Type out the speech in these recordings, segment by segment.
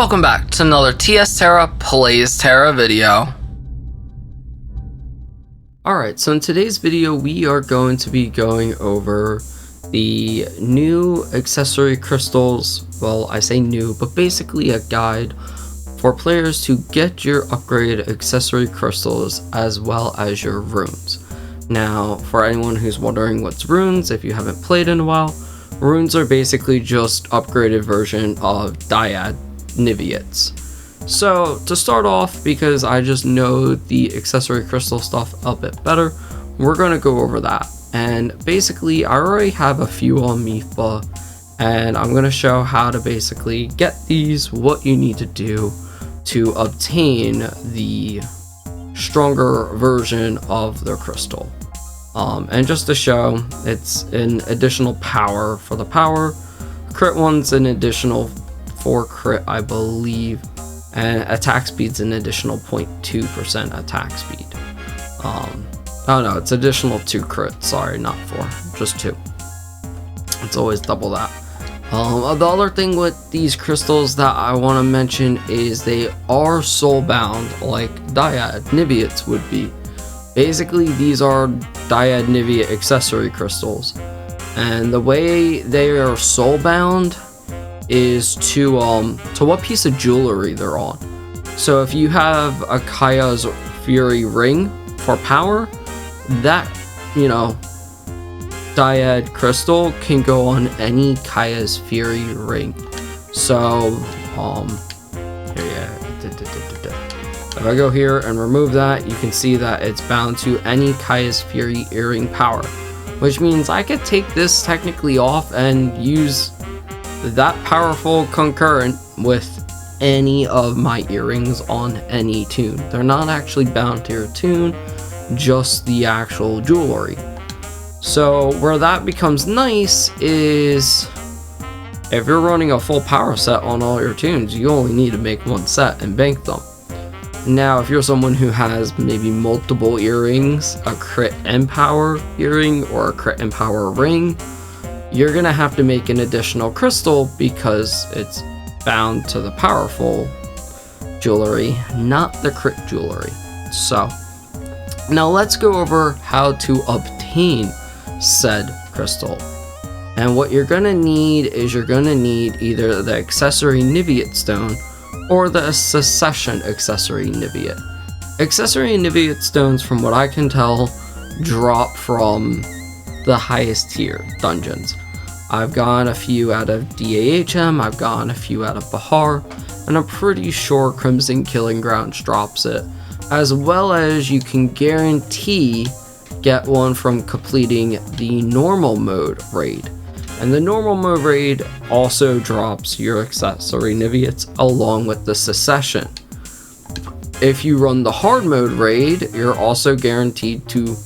welcome back to another TSTerra Plays Tera video. Alright, so in today's video we are going to be going over the new accessory crystals. Well, I say new, but basically a guide for players to get your upgraded accessory crystals as well as your runes. Now, for anyone who's wondering what's runes, if you haven't played in a while, runes are basically just upgraded version of dyad Niveates. So to start off, because I just know the accessory crystal stuff a bit better, we're going to go over that. And basically I already have a few on Mifa, and I'm going to show how to basically get these, what you need to do to obtain the stronger version of the crystal. And just to show, it's an additional power for the power, crit one's an additional 4 crit, I believe, and attack speed's an additional 0.2% attack speed. Oh no, it's additional 2 crit, sorry, not 4, just 2. It's always double that. The other thing with these crystals that I want to mention is they are soulbound, like dyad Niveates would be. Basically, these are dyad Niveate accessory crystals, and the way they are soulbound is to what piece of jewelry they're on. So if you have a Kaya's Fury ring for power, that, you know, dyad crystal can go on any Kaya's Fury ring. So if I go here and remove that, you can see that it's bound to any Kaya's Fury earring power, which means I could take this technically off and use that powerful concurrent with any of my earrings on any tune. They're not actually bound to your tune, just the actual jewelry. So where that becomes nice is if you're running a full power set on all your tunes, you only need to make one set and bank them. Now if you're someone who has maybe multiple earrings, a crit and power earring or a crit and power ring, you're gonna have to make an additional crystal because it's bound to the powerful jewelry, not the crit jewelry. So now let's go over how to obtain said crystal. And what you're gonna need is you're gonna need either the Accessory Niveate Stone or the Secession Accessory Niveate. Accessory Niveate Stones, from what I can tell, drop from the highest tier dungeons. I've gotten a few out of DAHM, I've gotten a few out of Bahar, and I'm pretty sure Crimson Killing Grounds drops it, as well as you can guarantee get one from completing the normal mode raid. And the normal mode raid also drops your accessory Niveates along with the Secession. If you run the hard mode raid, you're also guaranteed to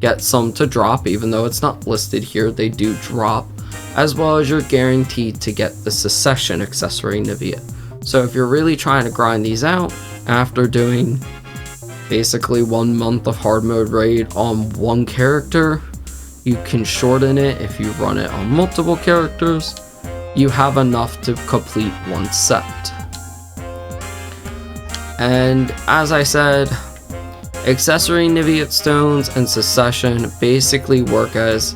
get some to drop, even though it's not listed here, they do drop, as well as you're guaranteed to get the Secession accessory Niveate. So if you're really trying to grind these out after doing basically 1 month of hard mode raid on one character, you can shorten it if you run it on multiple characters. You have enough to complete one set. And as I said, Accessory Niveate Stones and Secession basically work as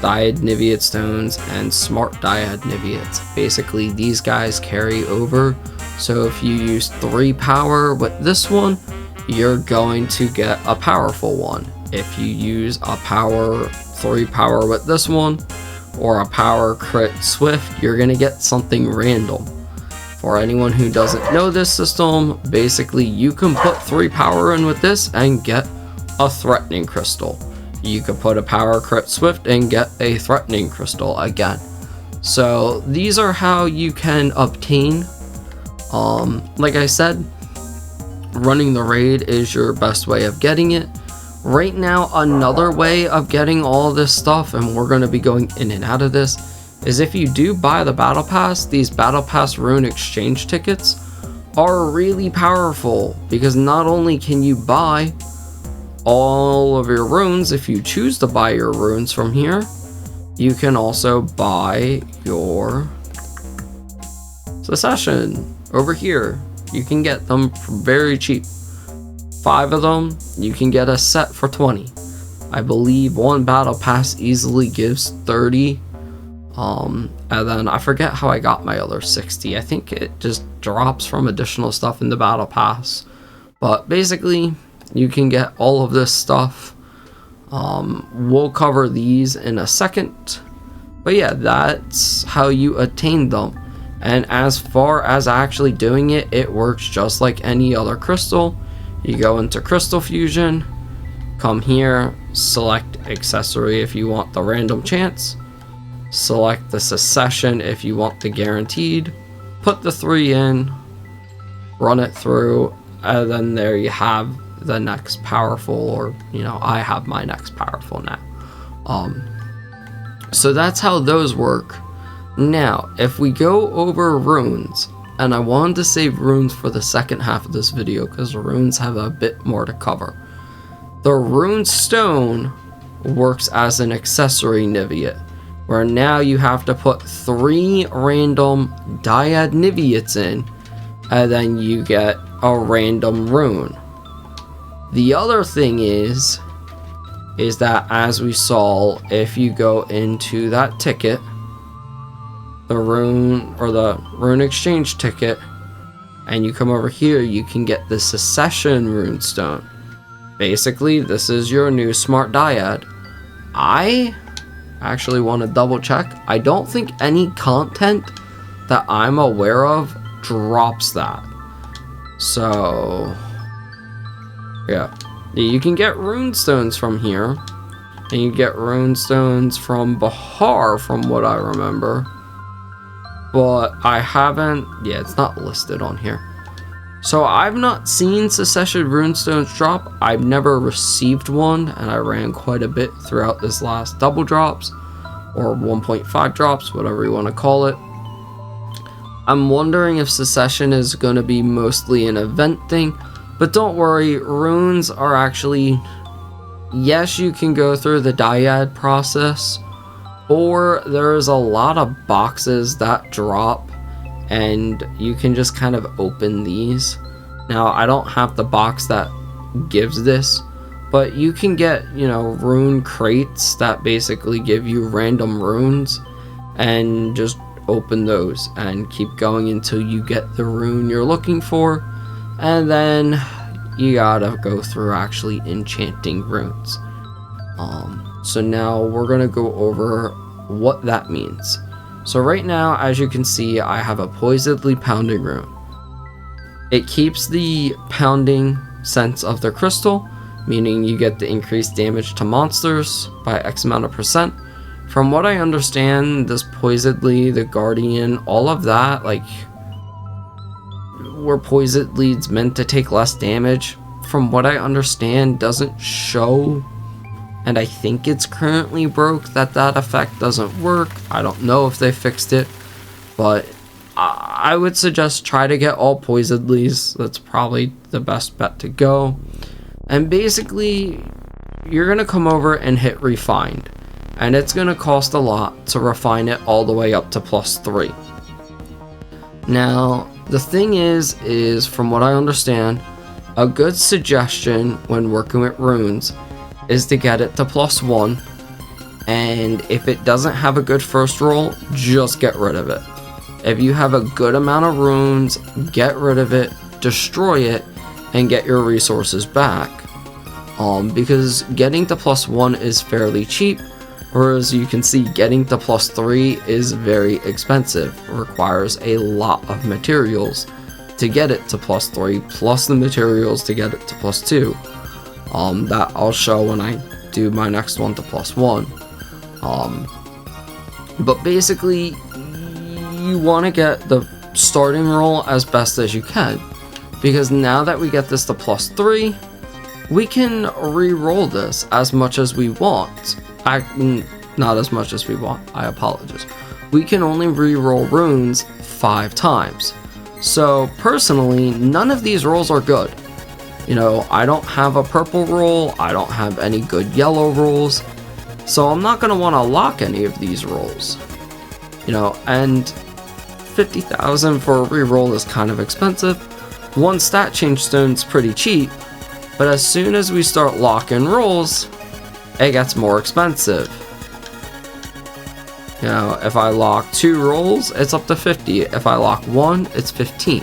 dyad Niveate Stones and smart dyad Niveates. Basically these guys carry over, so if you use 3 power with this one, you're going to get a powerful one. If you use a power 3 power with this one, or a power crit swift, you're gonna get something random. For anyone who doesn't know this system, basically you can put 3 power in with this and get a threatening crystal. You could put a power crit swift and get a threatening crystal again. So these are how you can obtain. Like I said, running the raid is your best way of getting it. Right now, another way of getting all this stuff, and we're going to be going in and out of this, is if you do buy the battle pass, these battle pass rune exchange tickets are really powerful, because not only can you buy all of your runes, if you choose to buy your runes from here, you can also buy your Succession, over here, you can get them for very cheap. 5 of them, you can get a set for 20. I believe one battle pass easily gives 30. And then I forget how I got my other 60. I think it just drops from additional stuff in the battle pass. But basically, you can get all of this stuff. We'll cover these in a second. But yeah, that's how you attain them. And as far as actually doing it, it works just like any other crystal. You go into Crystal Fusion, come here, select Accessory if you want the random chance, select the Succession if you want the guaranteed, put the 3 in, run it through, and then there you have the next powerful, or I have my next powerful now. So that's how those work. Now, if we go over runes, and I wanted to save runes for the second half of this video because runes have a bit more to cover. The rune stone works as an accessory Niviate, where now you have to put 3 random dyad Niviates in, and then you get a random rune. The other thing is that, as we saw, if you go into that ticket, the rune exchange ticket, and you come over here, you can get the Succession runestone. Basically, this is your new smart dyad. I actually want to double check. I don't think any content that I'm aware of drops that. So yeah, you can get runestones from here, and you get runestones from Bahar from what I remember. But I haven't, it's not listed on here. So I've not seen Succession runestones drop. I've never received one, and I ran quite a bit throughout this last double drops, or 1.5 drops, whatever you want to call it. I'm wondering if Succession is going to be mostly an event thing, but don't worry, runes are actually, yes, you can go through the dyad process, or there's a lot of boxes that drop and you can just kind of open these. Now, I don't have the box that gives this, but you can get, rune crates that basically give you random runes, and just open those and keep going until you get the rune you're looking for, and then you gotta go through actually enchanting runes. So now we're gonna go over what that means. So right now, as you can see, I have a Poisedly Pounding rune. It keeps the pounding sense of the crystal, meaning you get the increased damage to monsters by X amount of percent. From what I understand, this Poisedly, the Guardian, all of that, like where Poisedly's meant to take less damage, from what I understand, doesn't show. And I think it's currently broke that effect doesn't work. I don't know if they fixed it, but I would suggest try to get all Poisedlys. That's probably the best bet to go. And basically, you're going to come over and hit Refined. And it's going to cost a lot to refine it all the way up to +3. Now, the thing is from what I understand, a good suggestion when working with runes is to get it to +1, and if it doesn't have a good first roll, just get rid of it. If you have a good amount of runes, get rid of it, destroy it, and get your resources back. Because getting to +1 is fairly cheap, whereas you can see getting to +3 is very expensive. It requires a lot of materials to get it to +3, plus the materials to get it to +2. That I'll show when I do my next one to +1. But basically, you want to get the starting roll as best as you can, because now that we get this to +3, we can re-roll this as much as we want. Not as much as we want, I apologize. We can only re-roll runes 5 times. So personally, none of these rolls are good. I don't have a purple roll, I don't have any good yellow rolls, so I'm not going to want to lock any of these rolls. And 50,000 for a reroll is kind of expensive. One stat change stone's pretty cheap, but as soon as we start locking rolls, it gets more expensive. You know, if I lock 2 rolls, it's up to 50. If I lock 1, it's 15.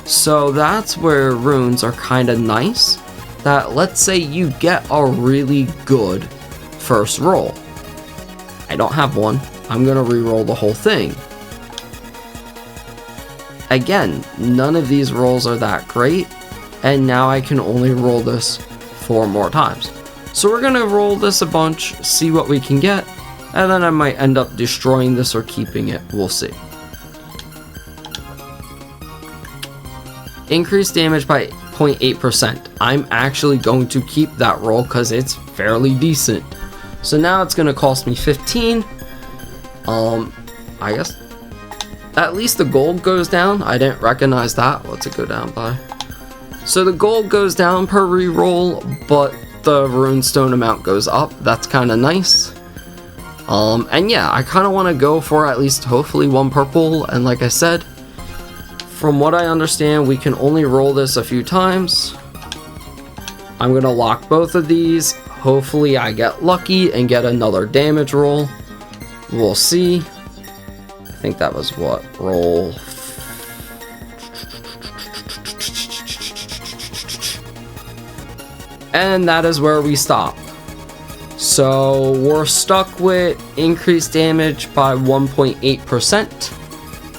So that's where runes are kind of nice. That let's say you get a really good first roll. I don't have one. I'm gonna re-roll the whole thing. Again, none of these rolls are that great, and now I can only roll this 4 more times. So we're gonna roll this a bunch, see what we can get, and then I might end up destroying this or keeping it. We'll see. Increased damage by 0.8%. I'm actually going to keep that roll because it's fairly decent. So now it's gonna cost me 15. I guess at least the gold goes down. I didn't recognize that. What's it go down by? So the gold goes down per reroll, but the runestone amount goes up. That's kind of nice. And yeah, I kind of want to go for at least hopefully 1 purple. And like I said, from what I understand, we can only roll this a few times. I'm gonna lock both of these. Hopefully I get lucky and get another damage roll. We'll see. I think that was what? Roll. And that is where we stop. So we're stuck with increased damage by 1.8%.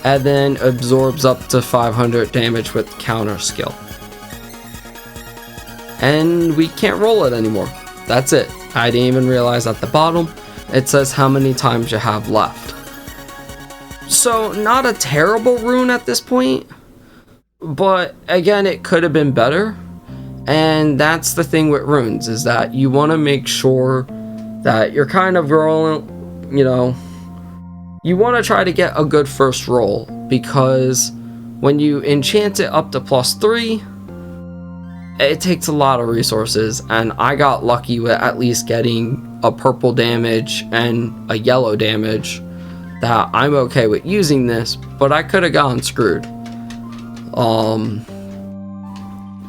And then absorbs up to 500 damage with counter skill. And we can't roll it anymore. That's it. I didn't even realize at the bottom it says how many times you have left. So not a terrible rune at this point, but again, it could have been better. And that's the thing with runes, is that you want to make sure that you're kind of rolling, you know, you want to try to get a good first roll, because when you enchant it up to +3, it takes a lot of resources, and I got lucky with at least getting a purple damage and a yellow damage that I'm okay with using this, but I could have gotten screwed.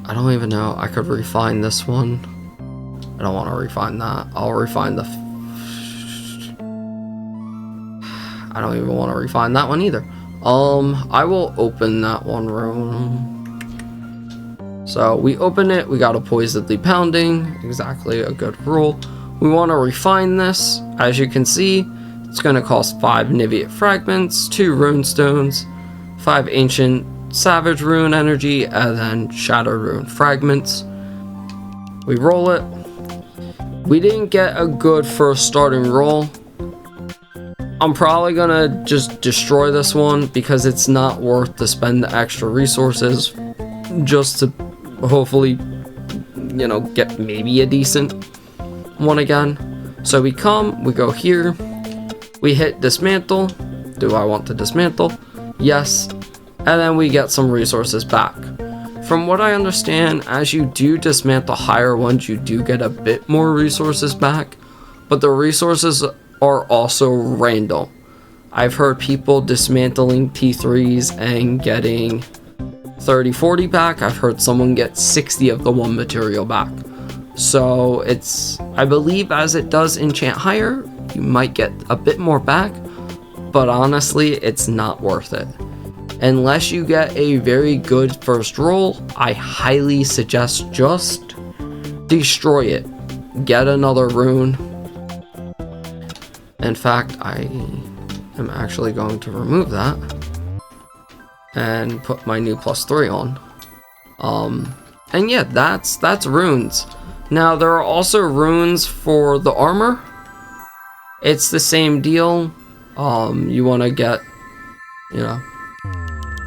I don't even know. I could refine this one. I don't want to refine that. I'll refine the... I don't even want to refine that one either. I will open that one room. So we open it, we got a poisedly pounding, exactly a good rule. We want to refine this. As you can see, it's going to cost 5 Niviate fragments, 2 rune stones, 5 ancient savage rune energy, and then shadow rune fragments. We roll it. We didn't get a good first starting roll. I'm probably gonna just destroy this one because it's not worth to spend the extra resources just to hopefully, you know, get maybe a decent one again. So we come, we go here, we hit dismantle. Do I want to dismantle? Yes. And then we get some resources back. From what I understand, as you do dismantle higher ones, you do get a bit more resources back, but the resources are also random. I've heard people dismantling T3s and getting 30-40 back. I've heard someone get 60 of the one material back. So it's, I believe as it does enchant higher, you might get a bit more back, but honestly, it's not worth it. Unless you get a very good first roll, I highly suggest just destroy it. Get another rune. In fact, I am actually going to remove that and put my new +3 on. And yeah, that's runes. Now there are also runes for the armor. It's the same deal. You want to get, you know,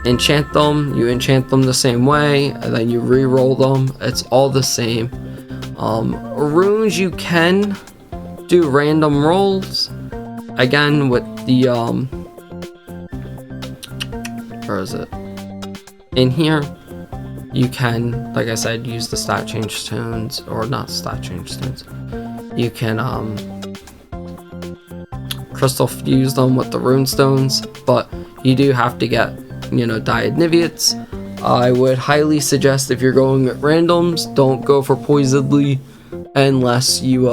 enchant them. You enchant them the same way, and then you re-roll them. It's all the same. Runes, you can do random rolls. Again, with the where is it? In here, you can, like I said, use the stat change stones, or not stat change stones. You can crystal fuse them with the rune stones, but you do have to get, you know, dyed Niveates. I would highly suggest, if you're going with randoms, don't go for Poisedly unless you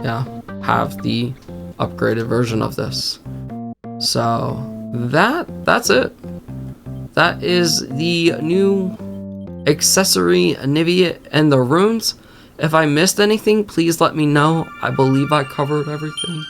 yeah, have the upgraded version of this. So that's it. That is the new accessory Niveate and the runes. If I missed anything, please let me know. I believe I covered everything.